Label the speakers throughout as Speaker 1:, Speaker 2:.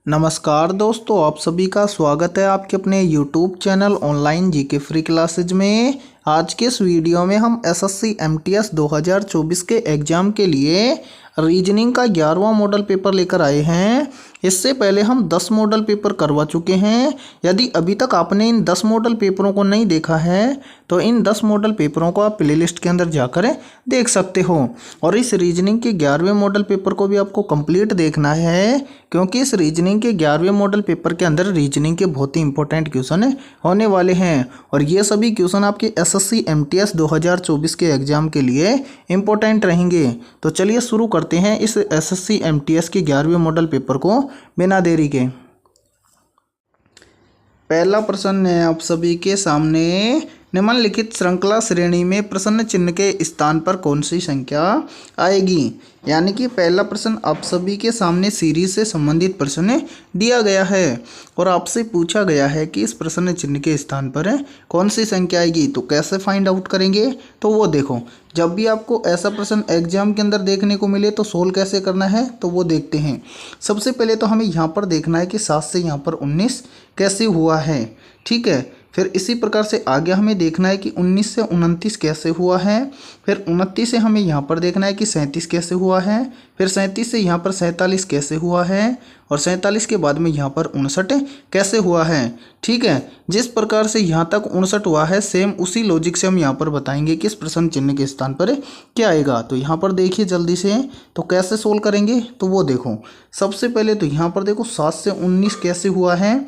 Speaker 1: नमस्कार दोस्तों, आप सभी का स्वागत है आपके अपने YouTube channel online GK free classes में। आज के इस वीडियो में हम एसएससी एमटीएस 2024 के एग्ज़ाम के लिए रीजनिंग का 11वां मॉडल पेपर लेकर आए हैं। इससे पहले हम 10 मॉडल पेपर करवा चुके हैं। यदि अभी तक आपने इन 10 मॉडल पेपरों को नहीं देखा है तो इन 10 मॉडल पेपरों को आप प्लेलिस्ट के अंदर जाकर देख सकते हो। और इस रीजनिंग के 11वें मॉडल पेपर को भी आपको कंप्लीट देखना है, क्योंकि इस रीजनिंग के 11वें मॉडल पेपर के अंदर रीजनिंग के बहुत ही इंपॉर्टेंट क्वेश्चन होने वाले हैं। और ये सभी क्वेश्चन आपके एसएससी एमटीएस 2024 के एग्जाम के लिए इंपॉर्टेंट रहेंगे। तो चलिए शुरू करते हैं इस एसएससी एमटीएस के 11वें मॉडल पेपर को बिना देरी के। पहला प्रश्न है आप सभी के सामने, निम्नलिखित श्रृंखला श्रेणी में प्रश्न चिन्ह के स्थान पर कौन सी संख्या आएगी। यानी कि पहला प्रश्न आप सभी के सामने सीरीज से संबंधित प्रश्न दिया गया है और आपसे पूछा गया है कि इस प्रश्न चिन्ह के स्थान पर कौन सी संख्या आएगी। तो कैसे फाइंड आउट करेंगे, तो वो देखो, जब भी आपको ऐसा प्रश्न एग्जाम के अंदर देखने को मिले तो सोल्व कैसे करना है तो वो देखते हैं। सबसे पहले तो हमें यहाँ पर देखना है कि 7 से यहाँ पर 19 कैसे हुआ है, ठीक है। फिर इसी प्रकार से आगे हमें देखना है कि 19 से 29 कैसे हुआ है। फिर 29 से हमें यहाँ पर देखना है कि 37 कैसे हुआ है। फिर 37 से यहाँ पर 47 कैसे हुआ है। और 47 के बाद में यहाँ पर 59 कैसे हुआ है, ठीक है। जिस प्रकार से यहाँ तक 59 हुआ है, सेम उसी लॉजिक से हम यहाँ पर बताएंगे कि इस प्रश्न चिन्ह के स्थान पर क्या आएगा। तो यहाँ पर देखिए जल्दी से, तो कैसे सोल्व करेंगे तो वो देखो। सबसे पहले तो यहाँ पर देखो 7 से 19 कैसे हुआ है।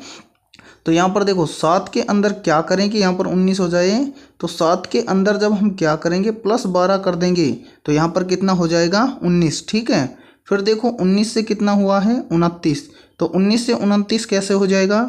Speaker 1: तो यहाँ पर देखो 7 के अंदर क्या करें कि यहाँ पर 19 हो जाए। तो 7 के अंदर जब हम क्या करेंगे प्लस 12 कर देंगे तो यहाँ पर कितना हो जाएगा 19, ठीक है। फिर देखो 19 से कितना हुआ है 29, तो 19 से 29 कैसे हो जाएगा।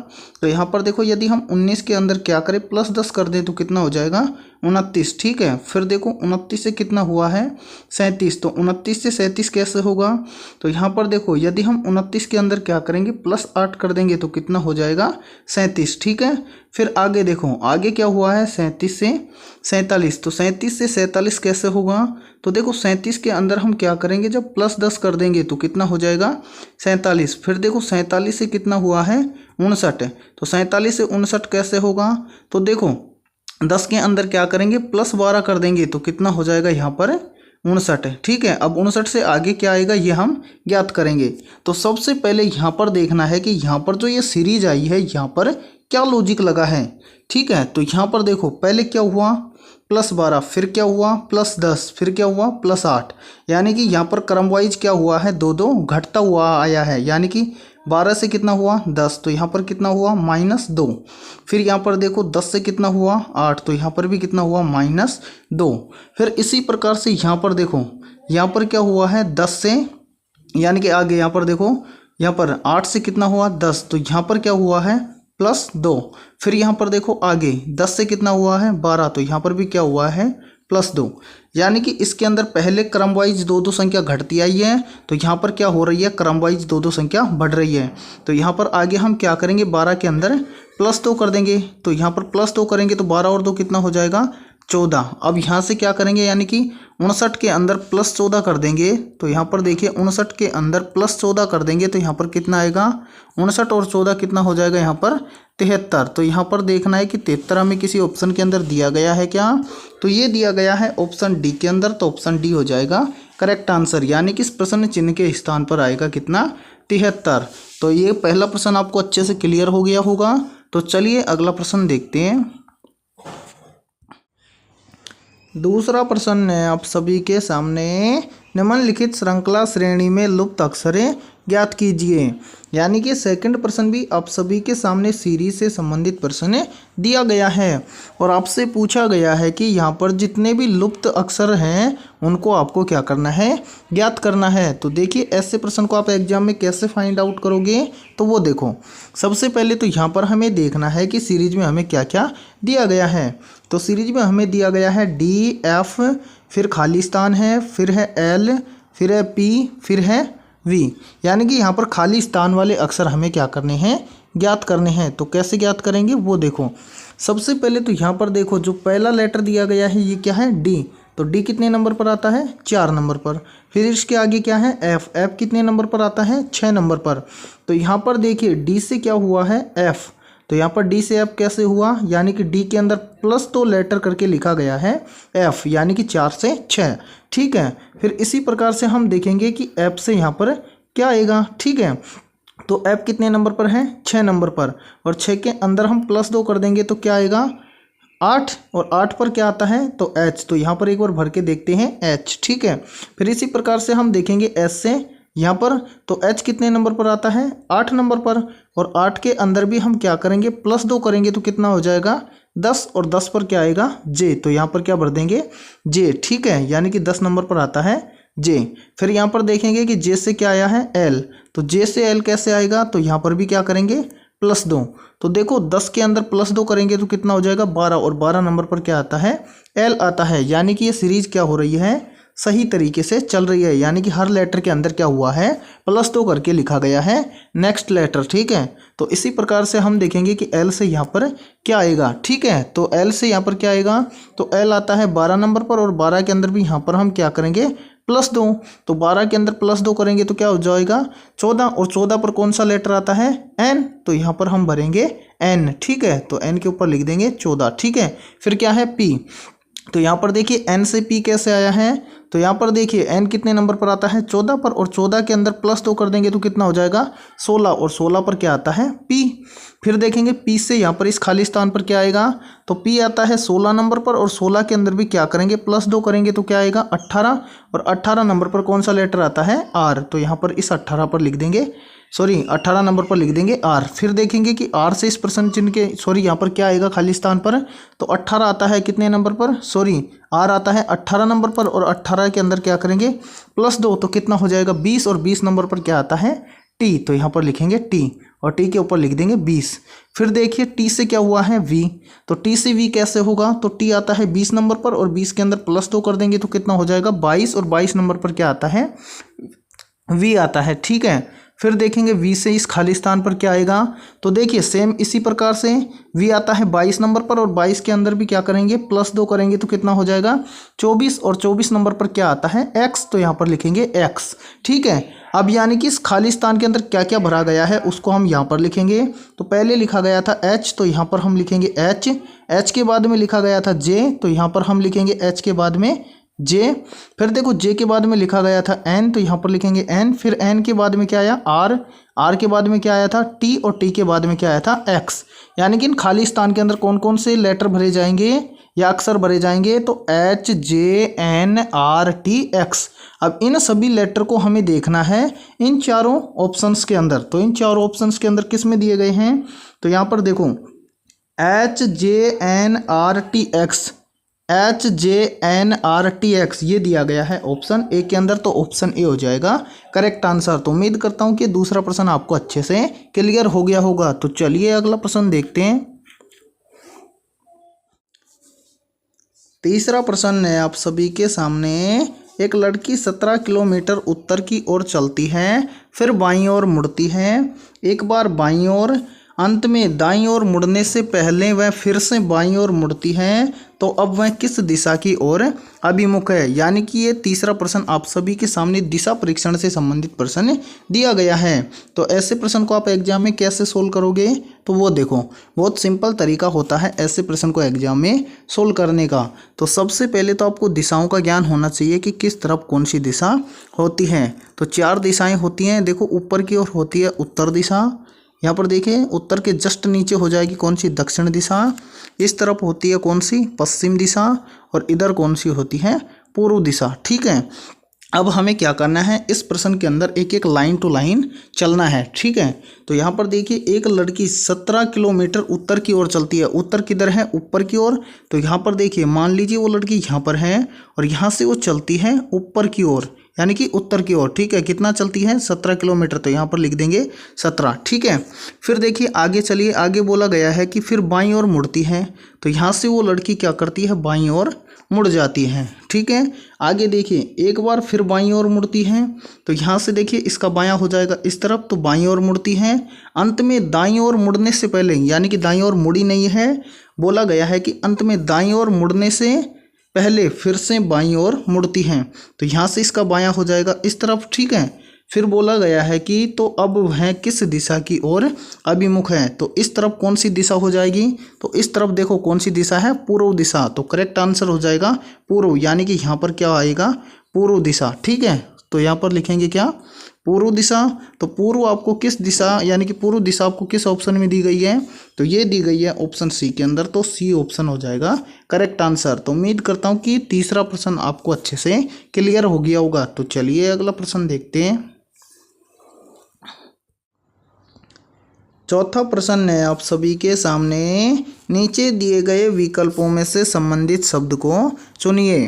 Speaker 1: तो यहाँ पर देखो यदि हम 19 के अंदर क्या करें प्लस 10 कर दें तो कितना हो जाएगा 29, ठीक है। फिर देखो 29 से कितना हुआ है 37, तो 29 से 37 कैसे होगा। तो यहाँ पर देखो यदि हम 29 के अंदर क्या करेंगे प्लस 8 कर देंगे तो कितना हो जाएगा 37, ठीक है। फिर आगे देखो, आगे क्या हुआ है 37 से 47, तो 37 से 47 कैसे होगा। तो देखो 37 के अंदर हम क्या करेंगे जब प्लस 10 कर देंगे तो कितना हो जाएगा 47। फिर देखो 47 से कितना हुआ है 59, तो 47 से 59 कैसे होगा। तो देखो 10 के अंदर क्या करेंगे प्लस 12 कर देंगे तो कितना हो जाएगा यहाँ पर 59, ठीक है। अब 59 से आगे क्या आएगा ये हम ज्ञात करेंगे। तो सबसे पहले यहाँ पर देखना है कि यहाँ पर जो ये सीरीज आई है यहाँ पर क्या लॉजिक लगा है, ठीक है। तो यहाँ पर देखो पहले क्या हुआ प्लस 12, फिर क्या हुआ प्लस 10, फिर क्या हुआ प्लस 8, यानी कि यहाँ पर क्रम वाइज क्या हुआ है 2-2 घटता हुआ आया है। यानी कि 12 से कितना हुआ 10, तो यहाँ पर कितना हुआ -2। फिर यहाँ पर देखो 10 से कितना हुआ 8, तो यहाँ पर भी कितना हुआ -2। फिर इसी प्रकार से यहाँ पर देखो, यहाँ पर क्या हुआ है 10 से, यानी कि आगे यहाँ पर देखो, यहाँ पर 8 से कितना हुआ 10, तो यहाँ पर क्या हुआ है +2। फिर यहाँ पर देखो आगे 10 से कितना हुआ है 12, तो यहाँ पर भी क्या हुआ है +2। यानी कि इसके अंदर पहले क्रम वाइज 2-2 संख्या घटती आई है, तो यहाँ पर क्या हो रही है क्रम वाइज 2-2 संख्या बढ़ रही है। तो यहाँ पर आगे हम क्या करेंगे 12 के अंदर +2 कर देंगे, तो यहाँ पर +2 करेंगे तो 12 और 2 कितना हो जाएगा 14। अब यहाँ से क्या करेंगे, यानी कि 59 के अंदर +14 कर देंगे, तो यहाँ पर देखिए 59 के अंदर +14 कर देंगे तो यहाँ पर कितना आएगा 59 और 14 कितना हो जाएगा यहाँ पर 73। तो यहाँ पर देखना है कि 73 हमें किसी ऑप्शन के अंदर दिया गया है क्या, तो ये दिया गया है ऑप्शन डी के अंदर, तो ऑप्शन डी हो जाएगा करेक्ट आंसर। यानी कि इस प्रश्न चिन्ह के स्थान पर आएगा कितना 73। तो ये पहला प्रश्न आपको अच्छे से क्लियर हो गया होगा। तो चलिए अगला प्रश्न देखते हैं। दूसरा प्रश्न है आप सभी के सामने, निम्नलिखित श्रृंखला श्रेणी में लुप्त अक्षरें ज्ञात कीजिए। यानी कि सेकंड प्रश्न भी आप सभी के सामने सीरीज से संबंधित प्रश्न दिया गया है और आपसे पूछा गया है कि यहाँ पर जितने भी लुप्त अक्षर हैं उनको आपको क्या करना है ज्ञात करना है। तो देखिए ऐसे प्रश्न को आप एग्जाम में कैसे फाइंड आउट करोगे, तो वो देखो, सबसे पहले तो यहाँ पर हमें देखना है कि सीरीज में हमें क्या क्या दिया गया है। तो सीरीज में हमें दिया गया है DF, फिर खाली स्थान है, फिर है L, फिर है P, फिर है V। यानी कि यहाँ पर खाली स्थान वाले अक्षर हमें क्या करने हैं ज्ञात करने हैं। तो कैसे ज्ञात करेंगे वो देखो। सबसे पहले तो यहाँ पर देखो जो पहला लेटर दिया गया है ये क्या है D, तो डी कितने नंबर पर आता है, 4 नंबर पर। फिर इसके आगे क्या है, एफ, एफ कितने नंबर पर आता है, 6 नंबर पर। तो यहाँ पर देखिए डी से क्या हुआ है, एफ, तो यहाँ पर डी से एफ कैसे हुआ, यानी कि डी के अंदर +2 लेटर करके लिखा गया है एफ, यानी कि 4 से 6, ठीक है। फिर इसी प्रकार से हम देखेंगे कि एफ से यहाँ पर क्या आएगा, ठीक है। तो एफ कितने नंबर पर है, 6 नंबर पर, और 6 के अंदर हम +2 कर देंगे तो क्या आएगा, 8, और 8 पर क्या आता है, तो एच, तो यहाँ पर एक बार भर के देखते हैं एच, ठीक है। फिर इसी प्रकार से हम देखेंगे एस से यहाँ पर, तो एच कितने नंबर पर आता है, 8 नंबर पर, और 8 के अंदर भी हम क्या करेंगे, +2 करेंगे तो कितना हो जाएगा, 10, और 10 पर क्या आएगा, जे, तो यहाँ पर क्या भर देंगे, जे, ठीक है, यानी कि 10 नंबर पर आता है जे। फिर यहाँ पर देखेंगे कि जे से क्या आया है, एल, तो जे से एल कैसे आएगा, तो यहाँ पर भी क्या करेंगे, +2, तो देखो 10 के अंदर +2 करेंगे तो कितना हो जाएगा, 12, और 12 नंबर पर क्या आता है, एल आता है, यानी कि ये सीरीज क्या हो रही है, सही तरीके से चल रही है, यानी कि हर लेटर के अंदर क्या हुआ है, +2 करके लिखा गया है नेक्स्ट लेटर, ठीक है। तो इसी प्रकार से हम देखेंगे कि एल से यहाँ पर क्या आएगा, ठीक है। तो एल से यहाँ पर क्या आएगा, तो एल आता है 12 नंबर पर, और 12 के अंदर भी यहाँ पर हम क्या करेंगे, +2, तो 12 के अंदर +2 करेंगे तो क्या हो जाएगा, 14, और 14 पर कौन सा लेटर आता है, एन, तो यहाँ पर हम भरेंगे एन, ठीक है। तो एन के ऊपर लिख देंगे 14, ठीक है। फिर क्या है, पी, तो यहाँ पर देखिए एन से पी कैसे आया है, तो यहाँ पर देखिए एन कितने नंबर पर आता है, 14 पर, और 14 के अंदर +2 कर देंगे तो कितना हो जाएगा, 16, और 16 पर क्या आता है, पी। फिर देखेंगे पी से यहाँ पर इस खाली स्थान पर क्या आएगा, तो पी आता है 16 नंबर पर, और 16 के अंदर भी क्या करेंगे, +2 करेंगे तो क्या आएगा, 18, और 18 नंबर पर कौन सा लेटर आता है, आर, तो यहाँ पर इस 18 पर लिख देंगे, 18 नंबर पर लिख देंगे आर। फिर देखेंगे कि आर से इस प्रश्न चिन्ह के यहाँ पर क्या आएगा खाली स्थान पर, तो 18 आता है कितने नंबर पर, आर आता है 18 नंबर पर, और 18 के अंदर क्या करेंगे, +2, तो कितना हो जाएगा 20, और 20 नंबर पर क्या आता है, टी, तो यहाँ पर लिखेंगे टी, और टी के ऊपर लिख देंगे 20। फिर देखिए टी से क्या हुआ है, वी, तो टी से वी कैसे होगा, तो टी आता है 20 नंबर पर, और 20 के अंदर +2 कर देंगे तो कितना हो जाएगा 22, और 22 नंबर पर क्या आता है, वी आता है, ठीक है। फिर देखेंगे वी से इस खाली स्थान पर क्या आएगा, तो देखिए सेम इसी प्रकार से वी आता है 22 नंबर पर, और 22 के अंदर भी क्या करेंगे, +2 करेंगे तो कितना हो जाएगा 24, और 24 नंबर पर क्या आता है, एक्स, तो यहाँ पर लिखेंगे एक्स, ठीक है। अब यानी कि इस खाली स्थान के अंदर क्या क्या भरा गया है उसको हम यहाँ पर लिखेंगे। तो पहले लिखा गया था एच, तो यहाँ पर हम लिखेंगे एच, एच के बाद में लिखा गया था जे, तो यहाँ पर हम लिखेंगे एच के बाद में जे। फिर देखो जे के बाद में लिखा गया था एन, तो यहाँ पर लिखेंगे एन। फिर एन के बाद में क्या आया, आर, आर के बाद में क्या आया था, टी, और टी के बाद में क्या आया था, एक्स। यानी कि इन खाली स्थान के अंदर कौन कौन से लेटर भरे जाएंगे या अक्षर भरे जाएंगे, तो H, J, N, R, T, X. अब इन सभी लेटर को हमें देखना है इन चारों ऑप्शंस के अंदर। तो इन चारों ऑप्शंस के अंदर किस में दिए गए हैं, तो यहाँ पर देखो H, J, N, R, T, X, H, J, N, R, T, X ये दिया गया है ऑप्शन ए के अंदर, तो ऑप्शन ए हो जाएगा करेक्ट आंसर। तो उम्मीद करता हूँ कि दूसरा प्रश्न आपको अच्छे से क्लियर हो गया होगा। तो चलिए अगला प्रश्न देखते हैं। तीसरा प्रश्न है आप सभी के सामने। एक लड़की 17 किलोमीटर उत्तर की ओर चलती है, फिर बाईं ओर मुड़ती है, एक बार बाईं ओर, अंत में दाईं ओर मुड़ने से पहले वह फिर से बाईं ओर मुड़ती है, तो अब वह किस दिशा की ओर अभिमुख है। यानी कि ये तीसरा प्रश्न आप सभी के सामने दिशा परीक्षण से संबंधित प्रश्न दिया गया है। तो ऐसे प्रश्न को आप एग्जाम में कैसे सोल्व करोगे, तो वो देखो बहुत सिंपल तरीका होता है ऐसे प्रश्न को एग्जाम में सोल्व करने का। तो सबसे पहले तो आपको दिशाओं का ज्ञान होना चाहिए कि किस तरफ कौन सी दिशा होती है। तो 4 दिशाएं होती हैं। देखो ऊपर की ओर होती है उत्तर दिशा, यहाँ पर देखिए उत्तर के जस्ट नीचे हो जाएगी कौन सी, दक्षिण दिशा। इस तरफ होती है कौन सी, पश्चिम दिशा, और इधर कौन सी होती है, पूर्व दिशा। ठीक है, अब हमें क्या करना है, इस प्रश्न के अंदर एक एक लाइन टू लाइन चलना है। ठीक है, तो यहाँ पर देखिए एक लड़की 17 किलोमीटर उत्तर की ओर चलती है। उत्तर किधर है, ऊपर की ओर। तो यहाँ पर देखिए मान लीजिए वो लड़की यहाँ पर है और यहाँ से वो चलती है ऊपर की ओर, यानी कि उत्तर की ओर। ठीक है, कितना चलती है, 17 किलोमीटर। तो यहाँ पर लिख देंगे 17। ठीक है, फिर देखिए आगे चलिए, आगे बोला गया है कि फिर बाईं ओर मुड़ती है। तो यहाँ से वो लड़की क्या करती है, बाईं ओर मुड़ जाती है। ठीक है, आगे देखिए एक बार फिर बाईं ओर मुड़ती है। तो यहाँ से देखिए इसका बायां हो जाएगा इस तरफ, तो बाईं ओर मुड़ती है। अंत में दाईं ओर मुड़ने से पहले, यानी कि दाईं ओर मुड़ी नहीं है, बोला गया है कि अंत में दाईं ओर मुड़ने से पहले फिर से बाईं ओर मुड़ती हैं। तो यहाँ से इसका बायां हो जाएगा इस तरफ, ठीक है। फिर बोला गया है कि तो अब वह किस दिशा की ओर अभिमुख है, तो इस तरफ कौन सी दिशा हो जाएगी, तो इस तरफ देखो कौन सी दिशा है, पूर्व दिशा। तो करेक्ट आंसर हो जाएगा पूर्व, यानी कि यहाँ पर क्या आएगा, पूर्व दिशा, ठीक है। तो यहाँ पर लिखेंगे क्या, पूर्व दिशा। तो पूर्व आपको किस दिशा, यानी कि पूर्व दिशा आपको किस ऑप्शन में दी गई है, तो ये दी गई है ऑप्शन सी के अंदर। तो सी ऑप्शन हो जाएगा करेक्ट आंसर। तो उम्मीद करता हूँ कि तीसरा प्रश्न आपको अच्छे से क्लियर हो गया होगा। तो चलिए अगला प्रश्न देखते हैं। चौथा प्रश्न है आप सभी के सामने, नीचे दिए गए विकल्पों में से संबंधित शब्द को चुनिए।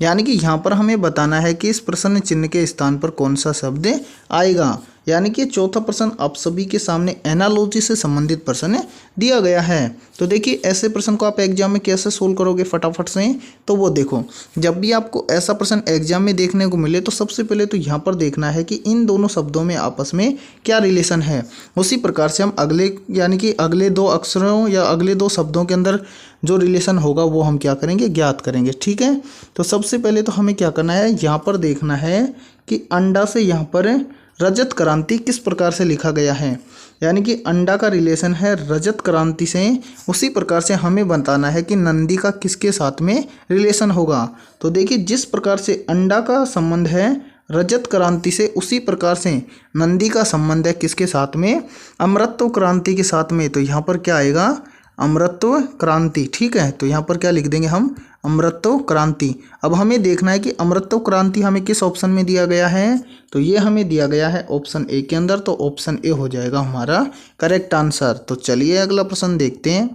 Speaker 1: यानी कि यहाँ पर हमें बताना है कि इस प्रश्न चिन्ह के स्थान पर कौन सा शब्द आएगा। यानी कि चौथा प्रश्न आप सभी के सामने एनालॉजी से संबंधित प्रश्न दिया गया है। तो देखिए ऐसे प्रश्न को आप एग्जाम में कैसे सोल्व करोगे फटाफट से, तो वो देखो, जब भी आपको ऐसा प्रश्न एग्जाम में देखने को मिले तो सबसे पहले तो यहाँ पर देखना है कि इन दोनों शब्दों में आपस में क्या रिलेशन है। उसी प्रकार से हम अगले, यानी कि अगले दो अक्षरों या अगले दो शब्दों के अंदर जो रिलेशन होगा वो हम क्या करेंगे, ज्ञात करेंगे, ठीक है। तो सबसे पहले तो हमें क्या करना है, यहाँ पर देखना है कि अंडा से यहाँ पर रजत क्रांति किस प्रकार से लिखा गया है। यानी कि अंडा का रिलेशन है रजत क्रांति से, उसी प्रकार से हमें बताना है कि नंदी का किसके साथ में रिलेशन होगा। तो देखिए जिस प्रकार से अंडा का संबंध है रजत क्रांति से, उसी प्रकार से नंदी का संबंध है किसके साथ में, अमृतत्व क्रांति के साथ में। तो यहाँ पर क्या आएगा, अमृतत्व क्रांति, ठीक है। तो यहाँ पर क्या लिख देंगे हम, अमृतत्व क्रांति। अब हमें देखना है कि अमृतत्व क्रांति हमें किस ऑप्शन में दिया गया है, तो ये हमें दिया गया है ऑप्शन ए के अंदर। तो ऑप्शन ए हो जाएगा हमारा करेक्ट आंसर। तो चलिए अगला प्रश्न देखते हैं।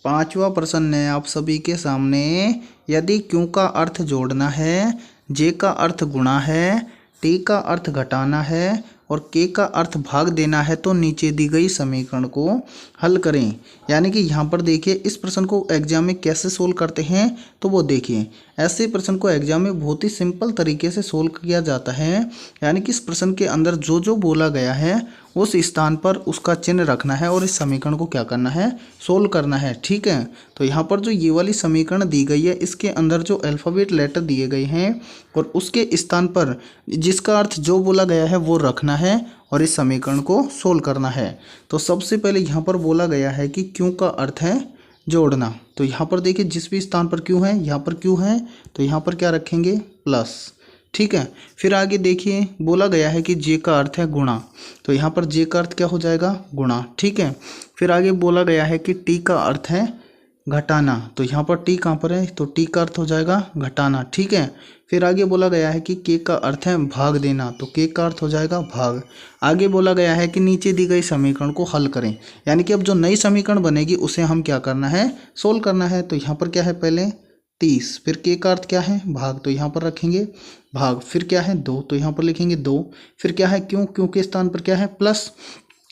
Speaker 1: पांचवा प्रश्न है आप सभी के सामने, यदि क्यों का अर्थ जोड़ना है, जे का अर्थ गुणा है, टी का अर्थ घटाना है और के का अर्थ भाग देना है, तो नीचे दी गई समीकरण को हल करें। यानी कि यहाँ पर देखिए इस प्रश्न को एग्जाम में कैसे सोल्व करते हैं, तो वो देखिए ऐसे प्रश्न को एग्जाम में बहुत ही सिंपल तरीके से सोल्व किया जाता है। यानी कि इस प्रश्न के अंदर जो जो बोला गया है उस स्थान पर उसका चिन्ह रखना है और इस समीकरण को क्या करना है, सोल्व करना है, ठीक है। तो यहाँ पर जो ये वाली समीकरण दी गई है इसके अंदर जो अल्फ़ाबेट लेटर दिए गए हैं और उसके स्थान पर जिसका अर्थ जो बोला गया है वो रखना है और इस समीकरण को सोल्व करना है। तो सबसे पहले यहाँ पर बोला गया है कि क्यों का अर्थ है जोड़ना। तो यहाँ पर देखिए जिस भी स्थान पर क्यों है, यहाँ पर क्यों है, तो यहाँ पर क्या रखेंगे, प्लस, ठीक है। फिर आगे देखिए बोला गया है कि जे का अर्थ है गुणा, तो यहाँ पर जे का अर्थ क्या हो जाएगा, गुणा, ठीक है। फिर आगे बोला गया है कि टी का अर्थ है घटाना, तो यहाँ पर टी कहाँ पर है, तो टी का अर्थ हो जाएगा घटाना, ठीक है। फिर आगे बोला गया है कि के का अर्थ है भाग देना, तो के का अर्थ हो जाएगा भाग। आगे बोला गया है कि नीचे दी गई समीकरण को हल करें, यानी कि अब जो नई समीकरण बनेगी उसे हम क्या करना है, सोल्व करना है। तो यहाँ पर क्या है, पहले 30, फिर के का अर्थ क्या है, भाग, तो यहाँ पर रखेंगे भाग। फिर क्या है 2, तो यहाँ पर लिखेंगे 2। फिर क्या है क्यों, क्यों के स्थान पर क्या है प्लस,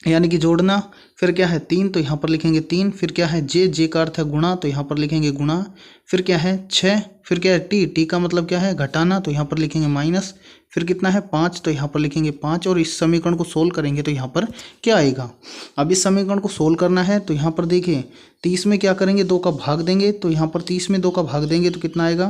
Speaker 1: यानी कि जोड़ना। फिर क्या है 3, तो यहाँ पर लिखेंगे 3। फिर क्या है जे का अर्थ है गुणा, तो यहाँ पर लिखेंगे गुणा। फिर क्या है 6। फिर क्या है टी का मतलब क्या है घटाना, तो यहाँ पर लिखेंगे माइनस। फिर कितना है 5, तो यहाँ पर लिखेंगे 5। और इस समीकरण को सोल्व करेंगे तो यहाँ पर क्या आएगा, अब इस समीकरण को सोल्व करना है। तो यहाँ पर देखिए 30 में क्या करेंगे, 2 का भाग देंगे, तो यहाँ पर 30 में 2 का भाग देंगे तो कितना आएगा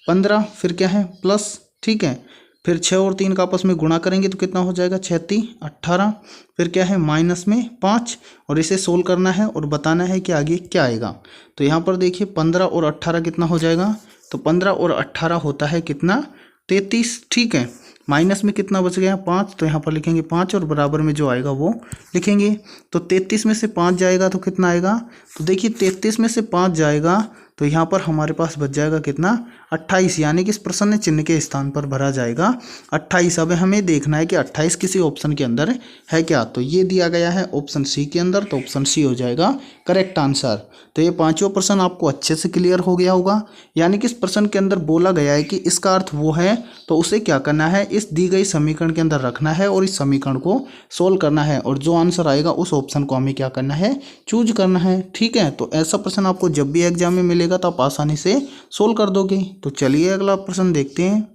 Speaker 1: 15। फिर क्या है प्लस, ठीक है। फिर 6 और 3 का आपस में गुणा करेंगे तो कितना हो जाएगा 6 3 18। फिर क्या है माइनस में 5 और इसे सोल्व करना है और बताना है कि आगे क्या आएगा। तो यहाँ पर देखिए 15 और 18 कितना हो जाएगा, तो 15 और 18 होता है कितना 33, ठीक है। माइनस में कितना बच गया 5, तो यहाँ पर लिखेंगे 5 और बराबर में जो आएगा वो लिखेंगे। तो 33 में से 5 जाएगा तो कितना आएगा, तो देखिए 33 में से 5 जाएगा तो यहाँ पर हमारे पास बच जाएगा कितना 28, यानी कि इस प्रश्न चिन्ह के स्थान पर भरा जाएगा 28। अब हमें देखना है कि 28 किसी ऑप्शन के अंदर है क्या, तो ये दिया गया है ऑप्शन सी के अंदर, तो ऑप्शन सी हो जाएगा करेक्ट आंसर। तो ये पांचवा प्रश्न आपको अच्छे से क्लियर हो गया होगा। यानी कि इस प्रश्न के अंदर बोला गया है कि इसका अर्थ वो है, तो उसे क्या करना है, इस दी गई समीकरण के अंदर रखना है और इस समीकरण को सोल्व करना है और जो आंसर आएगा उस ऑप्शन को हमें क्या करना है, चूज करना है, ठीक है। तो ऐसा प्रश्न आपको जब भी एग्जाम में मिलेगा तो आप आसानी से सोल्व कर दोगे। तो चलिए अगला प्रश्न देखते हैं।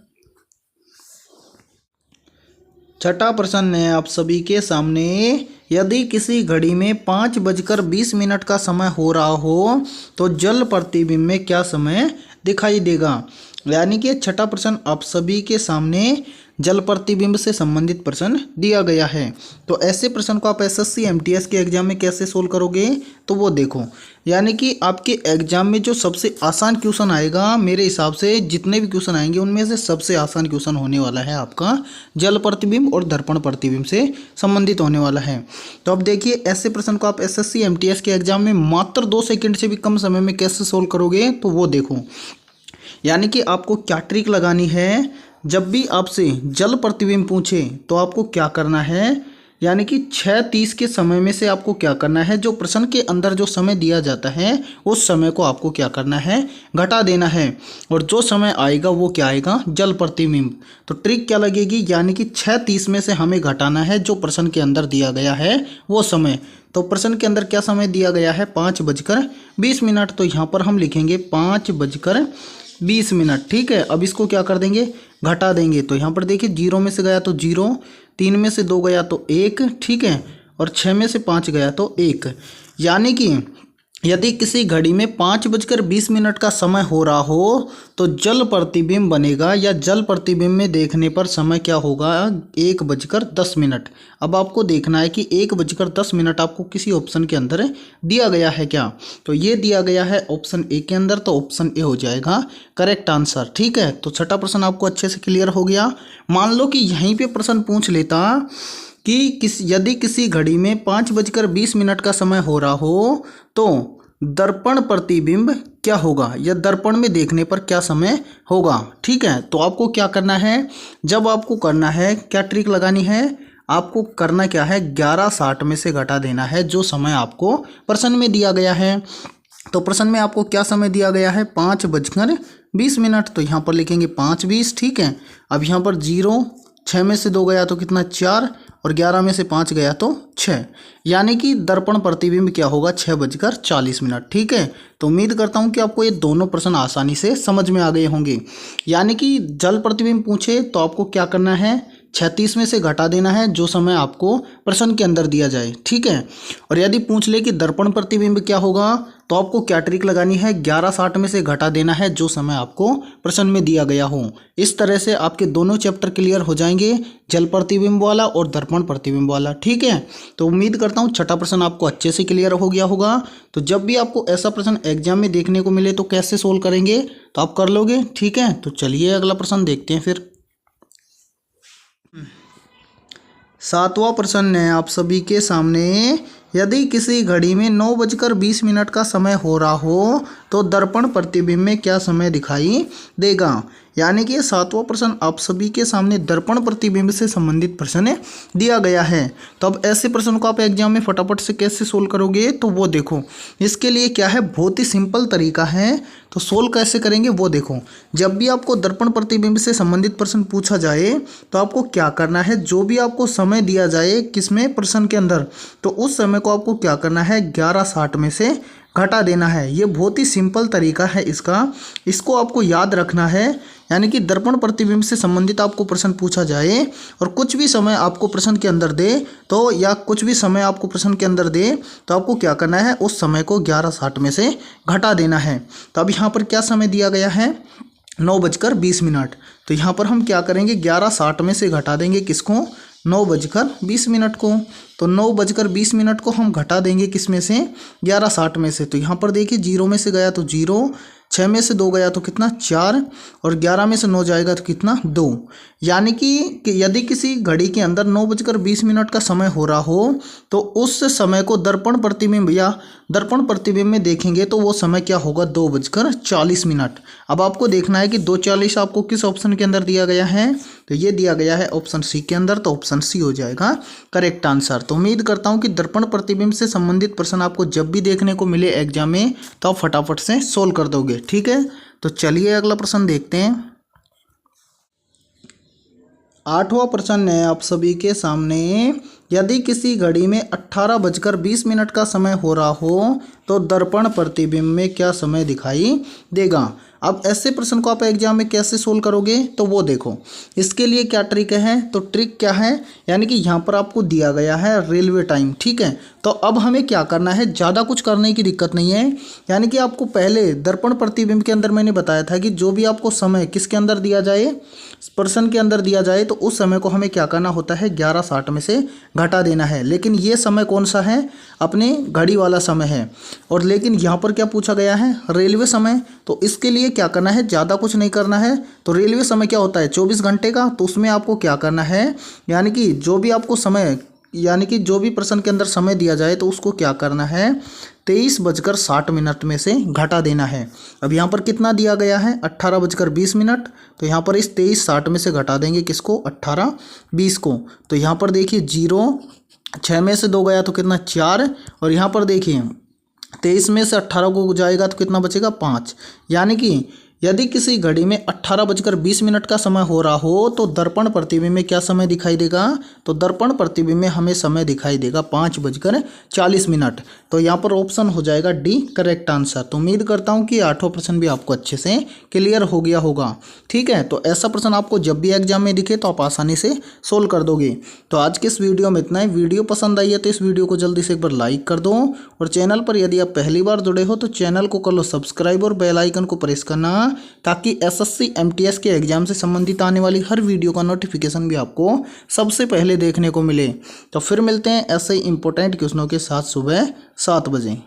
Speaker 1: छठा प्रश्न है आप सभी के सामने, यदि किसी घड़ी में 5:20 का समय हो रहा हो तो जल प्रतिबिंब में क्या समय दिखाई देगा। यानी कि छठा प्रश्न आप सभी के सामने जल प्रतिबिंब से संबंधित प्रश्न दिया गया है। तो ऐसे प्रश्न को आप एसएससी एमटीएस के एग्जाम में कैसे सोल्व करोगे, तो वो देखो। यानी कि आपके एग्जाम में जो सबसे आसान क्वेश्चन आएगा, मेरे हिसाब से जितने भी क्वेश्चन आएंगे उनमें से सबसे आसान क्वेश्चन होने वाला है आपका जल प्रतिबिंब और दर्पण प्रतिबिंब से संबंधित होने वाला है। तो अब देखिए, ऐसे प्रश्न को आप एसएससी एमटीएस के एग्जाम में मात्र 2 सेकंड से भी कम समय में कैसे सोल्व करोगे, तो वो देखो। यानी कि आपको क्या ट्रिक लगानी है, जब भी आपसे जल प्रतिबिंब पूछे तो आपको क्या करना है, यानी कि 6:30 के समय में से आपको क्या करना है, जो प्रश्न के अंदर जो समय दिया जाता है उस समय को आपको क्या करना है, घटा देना है। और जो समय आएगा वो क्या आएगा, जल प्रतिबिंब। तो ट्रिक क्या लगेगी, यानी कि 6:30 में से हमें घटाना है जो प्रश्न के अंदर दिया गया है वो समय। तो प्रश्न के अंदर क्या समय दिया गया है, 5:20। तो यहाँ पर हम लिखेंगे 5:20। ठीक है, अब इसको क्या कर देंगे, घटा देंगे। तो यहाँ पर देखिए, 0 में से गया तो 0, 3 में से 2 गया तो 1, ठीक है, और 6 में से 5 गया तो 1। यानी कि यदि किसी घड़ी में 5:20 का समय हो रहा हो तो जल प्रतिबिंब बनेगा, या जल प्रतिबिंब में देखने पर समय क्या होगा, 1:10। अब आपको देखना है कि 1:10 आपको किसी ऑप्शन के अंदर दिया गया है क्या, तो ये दिया गया है ऑप्शन ए के अंदर, तो ऑप्शन ए हो जाएगा करेक्ट आंसर। ठीक है, तो छठा प्रश्न आपको अच्छे से क्लियर हो गया। मान लो कि यहीं पे प्रश्न पूछ लेता कि यदि किसी घड़ी में 5:20 का समय हो रहा हो तो दर्पण प्रतिबिंब क्या होगा, या दर्पण में देखने पर क्या समय होगा। ठीक है, तो आपको क्या करना है, जब आपको करना है, क्या ट्रिक लगानी है, आपको करना क्या है, 11:60 में से घटा देना है जो समय आपको प्रश्न में दिया गया है। तो प्रश्न में आपको क्या समय दिया गया है, 5:20। तो यहाँ पर लिखेंगे 5:20। ठीक है, अब यहाँ पर 0, 6 में से 2 गया तो कितना, 4, और 11 में से 5 गया तो 6। यानी कि दर्पण प्रतिबिंब क्या होगा, 6:40। ठीक है, तो उम्मीद करता हूँ कि आपको ये दोनों प्रश्न आसानी से समझ में आ गए होंगे। यानी कि जल प्रतिबिंब पूछे तो आपको क्या करना है, 36 में से घटा देना है जो समय आपको प्रश्न के अंदर दिया जाए। ठीक है, और यदि पूछ ले कि दर्पण प्रतिबिंब क्या होगा तो आपको क्या ट्रिक लगानी है, 11:60 में से घटा देना है जो समय आपको प्रश्न में दिया गया हो। इस तरह से आपके दोनों चैप्टर क्लियर हो जाएंगे, जल प्रतिबिंब वाला और दर्पण प्रतिबिंब वाला। ठीक है, तो उम्मीद करता हूँ छठा प्रश्न आपको अच्छे से क्लियर हो गया होगा। तो जब भी आपको ऐसा प्रश्न एग्जाम में देखने को मिले तो कैसे सोल्व करेंगे, तो आप कर लोगे। ठीक है, तो चलिए अगला प्रश्न देखते हैं फिर। 7वां प्रश्न है आप सभी के सामने, यदि किसी घड़ी में 9:20 का समय हो रहा हो तो दर्पण प्रतिबिंब में क्या समय दिखाई देगा। यानी कि 7वां प्रश्न आप सभी के सामने दर्पण प्रतिबिंब से संबंधित प्रश्न दिया गया है। तो अब ऐसे प्रश्न को आप एग्जाम में फटाफट से कैसे सोल्व करोगे, तो वो देखो। इसके लिए क्या है, बहुत ही सिंपल तरीका है। तो सोल्व कैसे करेंगे वो देखो। जब भी आपको दर्पण प्रतिबिंब से संबंधित प्रश्न पूछा जाए तो आपको क्या करना है, जो भी आपको समय दिया जाए किसमें, प्रश्न के अंदर, तो उस समय को आपको क्या करना है, 11:60 में से घटा देना है। ये बहुत ही सिंपल तरीका है इसका, इसको आपको याद रखना है। यानी कि दर्पण प्रतिबिंब से संबंधित आपको प्रश्न पूछा जाए और कुछ भी समय आपको प्रश्न के अंदर दे तो, या कुछ भी समय आपको प्रश्न के अंदर दे तो आपको क्या करना है, उस समय को 11:60 में से घटा देना है। तो अब यहाँ पर क्या समय दिया गया है, 9:20। तो यहाँ पर हम क्या करेंगे, 11:60 में से घटा देंगे किसको, 9:20 को। तो 9:20 को हम घटा देंगे किस में से, 11:60 में से। तो यहाँ पर देखिए, 0 में से गया तो 0, 6 में से 2 गया तो कितना, 4, और 11 में से 9 जाएगा तो कितना, 2। यानी कि यदि किसी घड़ी के अंदर 9:20 का समय हो रहा हो तो उस समय को दर्पण प्रतिबिंब या दर्पण प्रतिबिंब में देखेंगे तो वो समय क्या होगा, 2:40। अब आपको देखना है कि 2:40 आपको किस ऑप्शन के अंदर दिया गया है, तो ये दिया गया है ऑप्शन सी के अंदर, तो ऑप्शन सी हो जाएगा करेक्ट आंसर। तो उम्मीद करता हूँ कि दर्पण प्रतिबिंब से संबंधित प्रश्न आपको जब भी देखने को मिले एग्जाम में तो आप फटाफट से सोल्व कर दोगे। ठीक है, तो चलिए अगला प्रश्न देखते हैं। 8वां प्रश्न है आप सभी के सामने, यदि किसी घड़ी में 18:20 का समय हो रहा हो तो दर्पण प्रतिबिंब में क्या समय दिखाई देगा। अब ऐसे प्रश्न को आप एग्जाम में कैसे सोल्व करोगे तो वो देखो। इसके लिए क्या ट्रिक है, तो ट्रिक क्या है, यानी कि यहाँ पर आपको दिया गया है रेलवे टाइम, ठीक है। तो अब हमें क्या करना है, ज़्यादा कुछ करने की दिक्कत नहीं है। यानी कि आपको पहले दर्पण प्रतिबिंब के अंदर मैंने बताया था कि जो भी आपको समय किसके अंदर दिया जाए, प्रश्न के अंदर दिया जाए, तो उस समय को हमें क्या करना होता है 11:60 में से घटा देना है। लेकिन ये समय कौन सा है, अपने घड़ी वाला समय है। और लेकिन यहाँ पर क्या पूछा गया है, रेलवे समय। तो इसके लिए क्या करना है, ज़्यादा कुछ नहीं करना है। तो रेलवे समय क्या होता है 24 घंटे का। तो उसमें आपको क्या करना है, यानी कि जो भी आपको समय, यानी कि जो भी प्रश्न के अंदर समय दिया जाए तो उसको क्या करना है 23:60 में से घटा देना है। अब यहाँ पर कितना दिया गया है 18:20। तो यहाँ पर इस 23:60 में से घटा देंगे किसको, 18:20 को। तो यहाँ पर देखिए 0, 6 में से 2 गया तो कितना 4, और यहाँ पर देखिए 23 में से 18 को जाएगा तो कितना बचेगा 5। यानी कि यदि किसी घड़ी में 18:20 का समय हो रहा हो तो दर्पण प्रतिबिंब में क्या समय दिखाई देगा, तो दर्पण प्रतिबिंब में हमें समय दिखाई देगा 5:40। तो यहाँ पर ऑप्शन हो जाएगा डी करेक्ट आंसर। तो उम्मीद करता हूँ कि 8वां प्रश्न भी आपको अच्छे से क्लियर हो गया होगा, ठीक है। तो ऐसा प्रश्न आपको जब भी एग्जाम में दिखे तो आप आसानी से सोल्व कर दोगे। तो आज के इस वीडियो में इतना ही। वीडियो पसंद आई है तो इस वीडियो को जल्दी से एक बार लाइक कर दो, और चैनल पर यदि आप पहली बार जुड़े हो तो चैनल को कर लो सब्सक्राइब और बेल आइकन को प्रेस करना, ताकि एसएससी एमटीएस के एग्जाम से संबंधित आने वाली हर वीडियो का नोटिफिकेशन भी आपको सबसे पहले देखने को मिले। तो फिर मिलते हैं ऐसे ही इंपॉर्टेंट क्वेश्चनों के साथ सुबह 7 बजे।